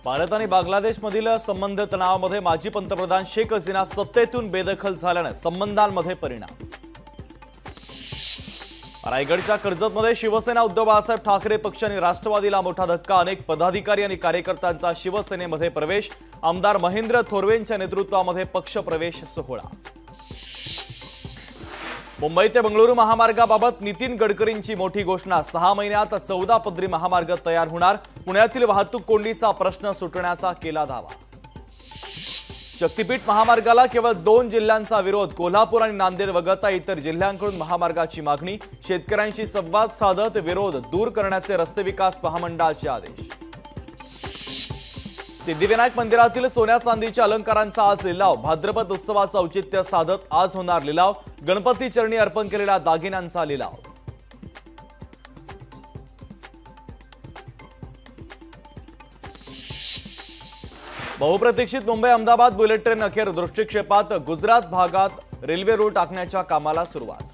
भारत आणि बांगलादेशमधील संबंध तणावामध्ये माजी पंतप्रधान शेख हसीना सत्तेतून बेदखल झाल्याने संबंधांमध्ये परिणाम। रायगडच्या कर्जतमध्ये शिवसेना उद्धव बाळासाहेब ठाकरे पक्ष आणि राष्ट्रवादीला मोठा धक्का। अनेक पदाधिकारी आणि कार्यकर्त्यांचा शिवसेनेमध्ये प्रवेश। आमदार महेंद्र थोरवेंच्या नेतृत्वामध्ये पक्ष प्रवेश सोहळा। मुंबई ते बंगळुरू महामार्गाबाबत नितीन गडकरींची मोठी घोषणा। 6 महिन्यात 14 पदरी महामार्ग तयार होणार। पुण्यातील वाहतूक कोंडीचा प्रश्न सुटण्याचा केला दावा। शक्तीपीठ महामार्गाला केवळ 2 जिल्ह्यांचा विरोध। कोल्हापूर आणि नांदेड वगळता इतर जिल्ह्यांकडून महामार्गाची मागणी। शेतकऱ्यांशी संवाद साधत विरोध दूर करण्याचे रस्ते विकास महामंडळाचे आदेश। सिद्धिविनायक मंदिरातील सोन्या चांदीच्या अलंकारांचा आज लिलाव। भाद्रपद उत्सवाचं औचित्य साधत आज होणार लिलाव। गणपती चरणी अर्पण केलेल्या दागिन्यांचा लिलाव। बहुप्रतीक्षित मुंबई अहमदाबाद बुलेट ट्रेन अखेर दृष्टिक्षेपात। गुजरात भागात रेल्वे रूळ टाकण्याच्या कामाला सुरुवात।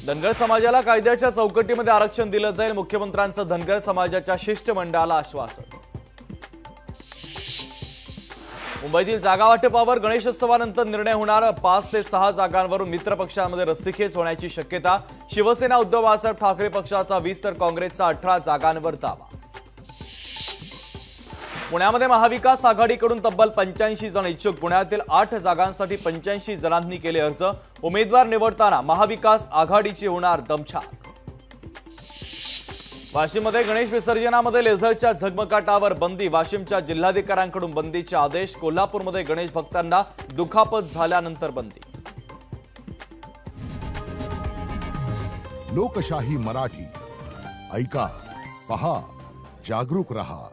धनगर समाजाला कायद्याच्या चौकटीमध्ये आरक्षण दिलं जाईल। मुख्यमंत्र्यांचं धनगर समाजाच्या शिष्टमंडळाला आश्वासन। मुंबईतील जागा वाटपावर गणेशोत्सवानंतर निर्णय होणार। 5 ते 6 जागांवरून मित्र पक्षांमध्ये रस्सीखेच होण्याची शक्यता। शिवसेना उद्धव बाळासाहेब ठाकरे पक्षाचा 20 तर काँग्रेसचा 18 जागांवर दावा। पुण्यामध्ये महाविकास आघाडीकडून तब्बल 85 जण इच्छुक। पुण्यातील 8 जागांसाठी 85 जणांनी केले अर्ज। उमेदवार निवडताना महाविकास आघाडीची होणार दमछाक। वाशिममध्ये गणेश विसर्जनामध्ये लेझरच्या झगमगाटावर बंदी। वाशिमच्या जिल्हाधिकाऱ्यांकडून बंदीचे आदेश। कोल्हापूरमध्ये गणेश भक्तांना दुखापत झाल्यानंतर बंदी। लोकशाही मराठी ऐका, पहा, जागरूक रहा।